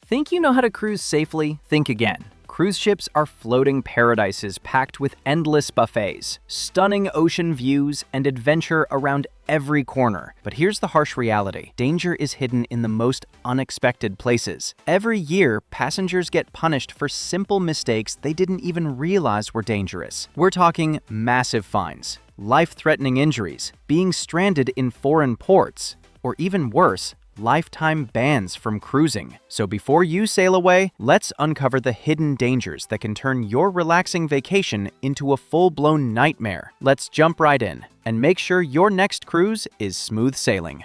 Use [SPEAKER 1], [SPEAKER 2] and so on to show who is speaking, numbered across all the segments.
[SPEAKER 1] Think you know how to cruise safely? Think again. Cruise ships are floating paradises packed with endless buffets, stunning ocean views, and adventure around every corner. But here's the harsh reality. Danger is hidden in the most unexpected places. Every year, passengers get punished for simple mistakes they didn't even realize were dangerous. We're talking massive fines, life-threatening injuries, being stranded in foreign ports, or even worse, lifetime bans from cruising. So before you sail away, let's uncover the hidden dangers that can turn your relaxing vacation into a full-blown nightmare. Let's jump right in and make sure your next cruise is smooth sailing.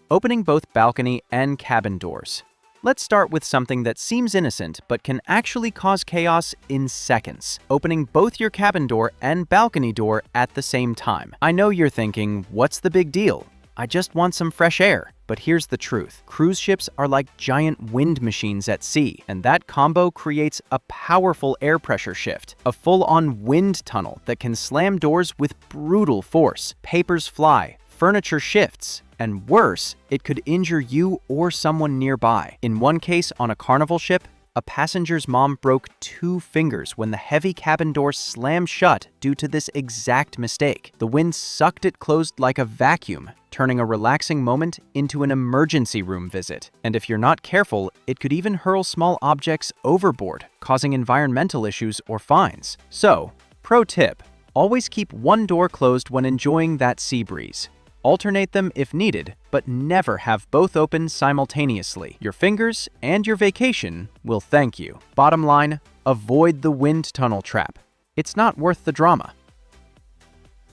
[SPEAKER 1] Opening both balcony and cabin doors. Let's start with something that seems innocent but can actually cause chaos in seconds. Opening both your cabin door and balcony door at the same time. I know you're thinking, what's the big deal? I just want some fresh air. But here's the truth. Cruise ships are like giant wind machines at sea, and that combo creates a powerful air pressure shift, a full-on wind tunnel that can slam doors with brutal force. Papers fly, furniture shifts, and worse, it could injure you or someone nearby. In one case on a Carnival ship, a passenger's mom broke 2 fingers when the heavy cabin door slammed shut due to this exact mistake. The wind sucked it closed like a vacuum, turning a relaxing moment into an emergency room visit. And if you're not careful, it could even hurl small objects overboard, causing environmental issues or fines. So, pro tip, always keep one door closed when enjoying that sea breeze. Alternate them if needed, but never have both open simultaneously. Your fingers and your vacation will thank you. Bottom line, avoid the wind tunnel trap. It's not worth the drama.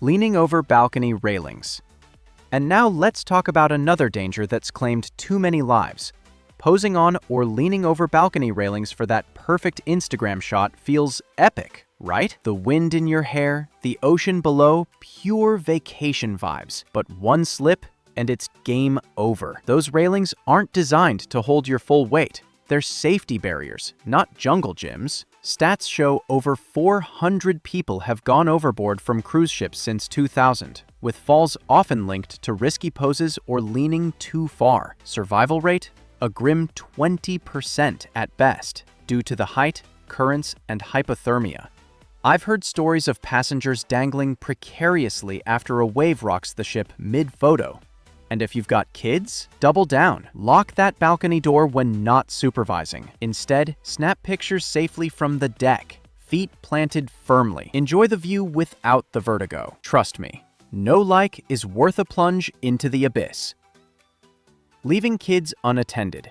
[SPEAKER 1] Leaning over balcony railings. And now let's talk about another danger that's claimed too many lives. Posing on or leaning over balcony railings for that perfect Instagram shot feels epic, right? The wind in your hair, the ocean below, pure vacation vibes. But one slip and it's game over. Those railings aren't designed to hold your full weight. They're safety barriers, not jungle gyms. Stats show over 400 people have gone overboard from cruise ships since 2000, with falls often linked to risky poses or leaning too far. Survival rate? A grim 20% at best, due to the height, currents, and hypothermia. I've heard stories of passengers dangling precariously after a wave rocks the ship mid-photo. And if you've got kids, double down. Lock that balcony door when not supervising. Instead, snap pictures safely from the deck, feet planted firmly. Enjoy the view without the vertigo. Trust me, no like is worth a plunge into the abyss. Leaving kids unattended.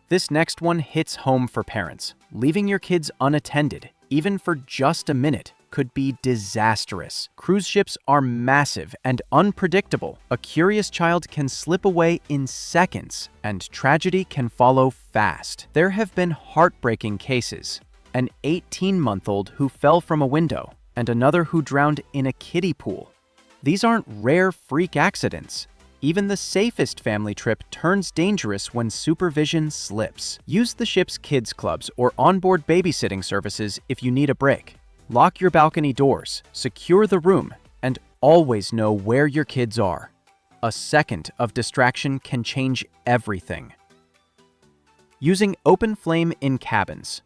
[SPEAKER 1] This next one hits home for parents. Leaving your kids unattended, even for just a minute, could be disastrous. Cruise ships are massive and unpredictable. A curious child can slip away in seconds, and tragedy can follow fast. There have been heartbreaking cases. An 18-month-old who fell from a window, and another who drowned in a kiddie pool. These aren't rare freak accidents. Even the safest family trip turns dangerous when supervision slips. Use the ship's kids clubs or onboard babysitting services if you need a break. Lock your balcony doors, secure the room, and always know where your kids are. A second of distraction can change everything. Using open flame in cabins.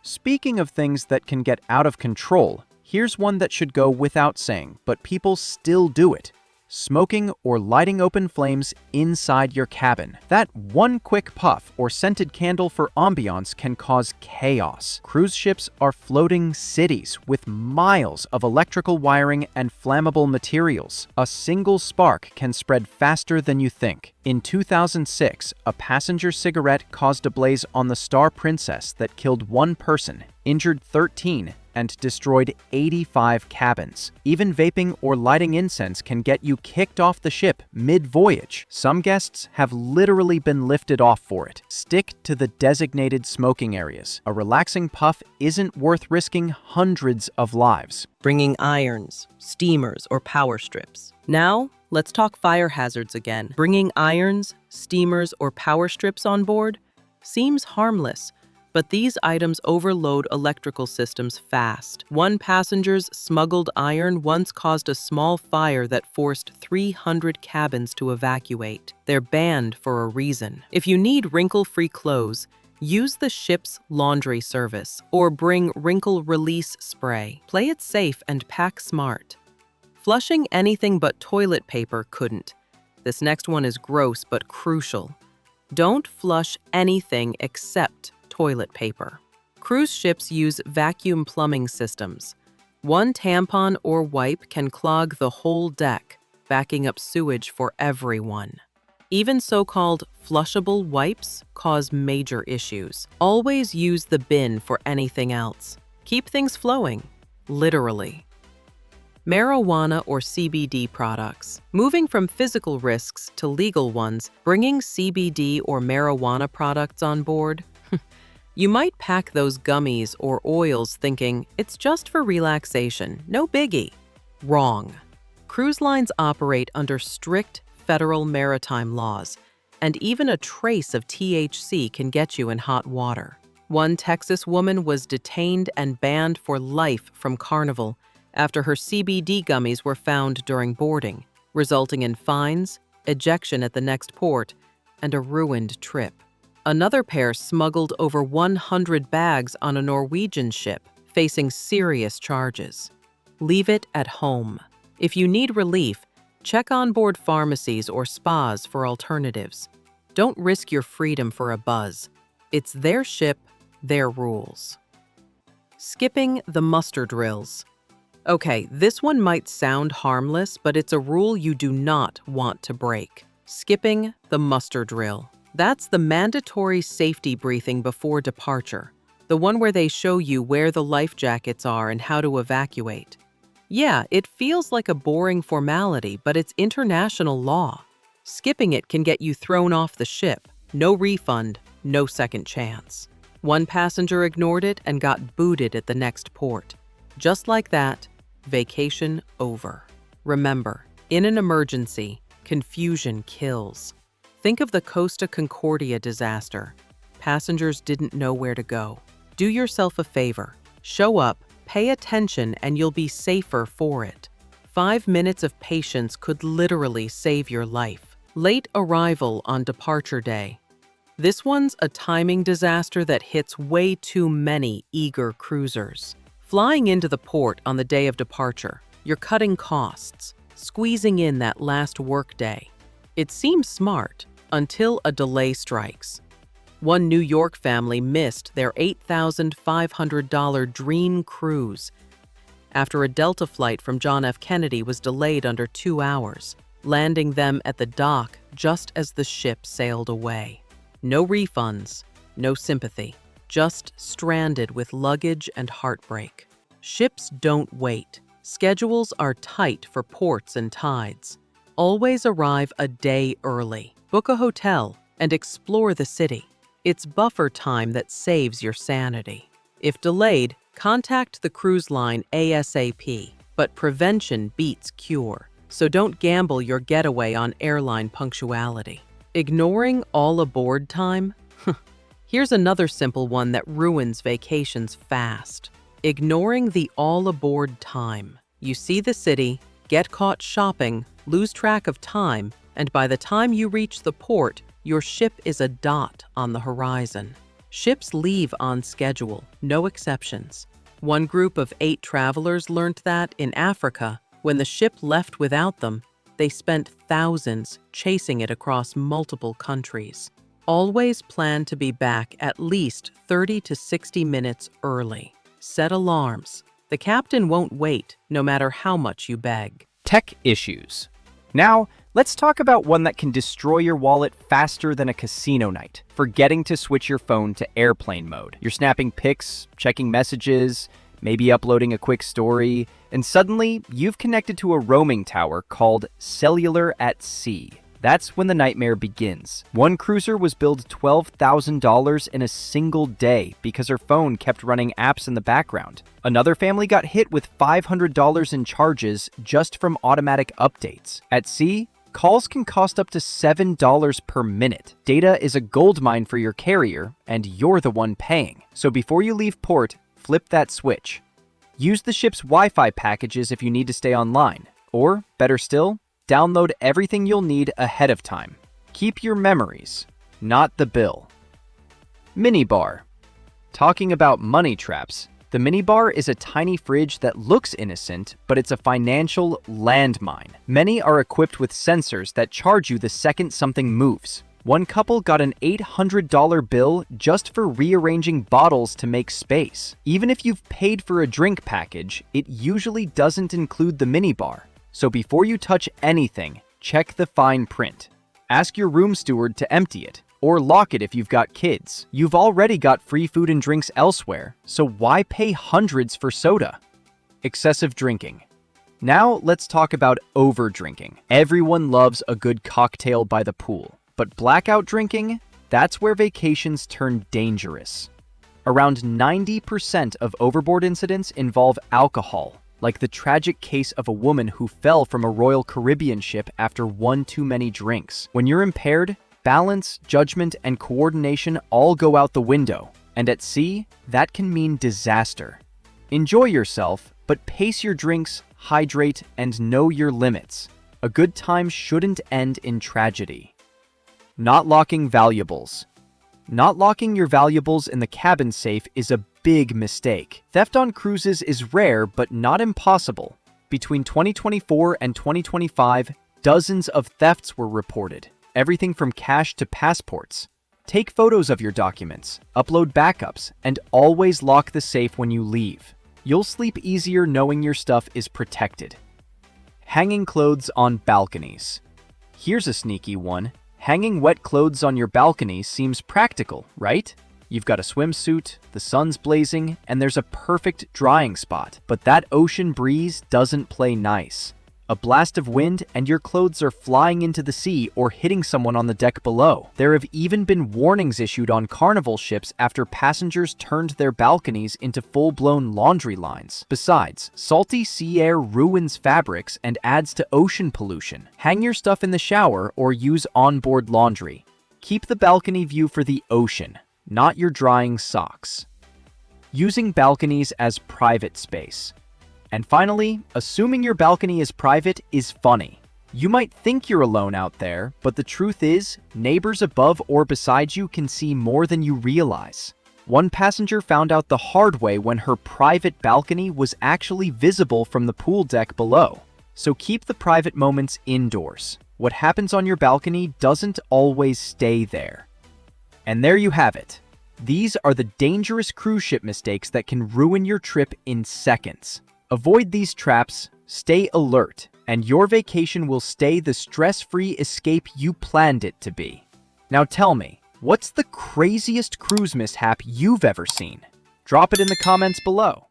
[SPEAKER 1] Speaking of things that can get out of control, here's one that should go without saying, but people still do it. Smoking or lighting open flames inside your cabin. That one quick puff or scented candle for ambiance can cause chaos. Cruise ships are floating cities with miles of electrical wiring and flammable materials. A single spark can spread faster than you think. In 2006, a passenger cigarette caused a blaze on the Star Princess that killed 1 person, injured 13, and destroyed 85 cabins. Even vaping or lighting incense can get you kicked off the ship mid-voyage. Some guests have literally been lifted off for it. Stick to the designated smoking areas. A relaxing puff isn't worth risking hundreds of lives.
[SPEAKER 2] Bringing irons, steamers, or power strips. Now, let's talk fire hazards again. Bringing irons, steamers, or power strips on board seems harmless, but these items overload electrical systems fast. One passenger's smuggled iron once caused a small fire that forced 300 cabins to evacuate. They're banned for a reason. If you need wrinkle-free clothes, Use the ship's laundry service or bring wrinkle release spray. Play it safe and pack smart. Flushing anything but toilet paper couldn't. This next one is gross but crucial. Don't flush anything except toilet paper. Cruise ships use vacuum plumbing systems. One tampon or wipe can clog the whole deck, backing up sewage for everyone. Even so-called flushable wipes cause major issues. Always use the bin for anything else. Keep things flowing, literally. Marijuana or CBD products. Moving from physical risks to legal ones, bringing CBD or marijuana products on board. You might pack those gummies or oils thinking it's just for relaxation, no biggie. Wrong. Cruise lines operate under strict federal maritime laws, and even a trace of THC can get you in hot water. One Texas woman was detained and banned for life from Carnival after her CBD gummies were found during boarding, resulting in fines, ejection at the next port, and a ruined trip. Another pair smuggled over 100 bags on a Norwegian ship, facing serious charges. Leave it at home. If you need relief, check onboard pharmacies or spas for alternatives. Don't risk your freedom for a buzz. It's their ship, their rules. Skipping the muster drills. Okay, this one might sound harmless, but it's a rule you do not want to break. Skipping the muster drill. That's the mandatory safety briefing before departure, the one where they show you where the life jackets are and how to evacuate. Yeah, it feels like a boring formality, but it's international law. Skipping it can get you thrown off the ship. No refund, no second chance. One passenger ignored it and got booted at the next port. Just like that, vacation over. Remember, in an emergency, confusion kills. Think of the Costa Concordia disaster. Passengers didn't know where to go. Do yourself a favor. Show up, pay attention, and you'll be safer for it. 5 minutes of patience could literally save your life. Late arrival on departure day. This one's a timing disaster that hits way too many eager cruisers. Flying into the port on the day of departure, you're cutting costs, squeezing in that last work day. It seems smart until a delay strikes. One New York family missed their $8,500 dream cruise after a Delta flight from John F. Kennedy was delayed under 2 hours, landing them at the dock just as the ship sailed away. No refunds, no sympathy, just stranded with luggage and heartbreak. Ships don't wait. Schedules are tight for ports and tides. Always arrive a day early. Book a hotel and explore the city. It's buffer time that saves your sanity. If delayed, contact the cruise line ASAP, but prevention beats cure. So don't gamble your getaway on airline punctuality. Ignoring all aboard time? Here's another simple one that ruins vacations fast. Ignoring the all aboard time. You see the city, get caught shopping, lose track of time, and by the time you reach the port, your ship is a dot on the horizon. Ships leave on schedule, no exceptions. One group of 8 travelers learned that in Africa, when the ship left without them, they spent thousands chasing it across multiple countries. Always plan to be back at least 30 to 60 minutes early. Set alarms. The captain won't wait, no matter how much you beg.
[SPEAKER 1] Tech issues. Now, let's talk about one that can destroy your wallet faster than a casino night. Forgetting to switch your phone to airplane mode. You're snapping pics, checking messages, maybe uploading a quick story, and suddenly you've connected to a roaming tower called cellular at sea. That's when the nightmare begins. One cruiser was billed $12,000 in a single day because her phone kept running apps in the background. Another family got hit with $500 in charges just from automatic updates. At sea, calls can cost up to $7 per minute. Data is a goldmine for your carrier, and you're the one paying. So before you leave port, flip that switch. Use the ship's Wi-Fi packages if you need to stay online. Or, better still, download everything you'll need ahead of time. Keep your memories, not the bill. Minibar. Talking about money traps, the minibar is a tiny fridge that looks innocent, but it's a financial landmine. Many are equipped with sensors that charge you the second something moves. One couple got an $800 bill just for rearranging bottles to make space. Even if you've paid for a drink package, it usually doesn't include the minibar. So before you touch anything, check the fine print. Ask your room steward to empty it, or lock it if you've got kids. You've already got free food and drinks elsewhere, so why pay hundreds for soda? Excessive drinking. Now let's talk about over-drinking. Everyone loves a good cocktail by the pool, but blackout drinking? That's where vacations turn dangerous. Around 90% of overboard incidents involve alcohol, like the tragic case of a woman who fell from a Royal Caribbean ship after one too many drinks. When you're impaired, balance, judgment, and coordination all go out the window, and at sea, that can mean disaster. Enjoy yourself, but pace your drinks, hydrate, and know your limits. A good time shouldn't end in tragedy. Not locking valuables. Not locking your valuables in the cabin safe is a big mistake. Theft on cruises is rare but not impossible. Between 2024 and 2025, dozens of thefts were reported. Everything from cash to passports. Take photos of your documents, upload backups, and always lock the safe when you leave. You'll sleep easier knowing your stuff is protected. Hanging clothes on balconies. Here's a sneaky one. Hanging wet clothes on your balcony seems practical, right? You've got a swimsuit, the sun's blazing, and there's a perfect drying spot. But that ocean breeze doesn't play nice. A blast of wind and your clothes are flying into the sea or hitting someone on the deck below. There have even been warnings issued on Carnival ships after passengers turned their balconies into full-blown laundry lines. Besides, salty sea air ruins fabrics and adds to ocean pollution. Hang your stuff in the shower or use onboard laundry. Keep the balcony view for the ocean, not your drying socks. Using balconies as private space. And finally, assuming your balcony is private is funny. You might think you're alone out there, but the truth is, neighbors above or beside you can see more than you realize. One passenger found out the hard way when her private balcony was actually visible from the pool deck below. So keep the private moments indoors. What happens on your balcony doesn't always stay there. And there you have it. These are the dangerous cruise ship mistakes that can ruin your trip in seconds. Avoid these traps, stay alert, and your vacation will stay the stress-free escape you planned it to be. Now tell me, what's the craziest cruise mishap you've ever seen? Drop it in the comments below.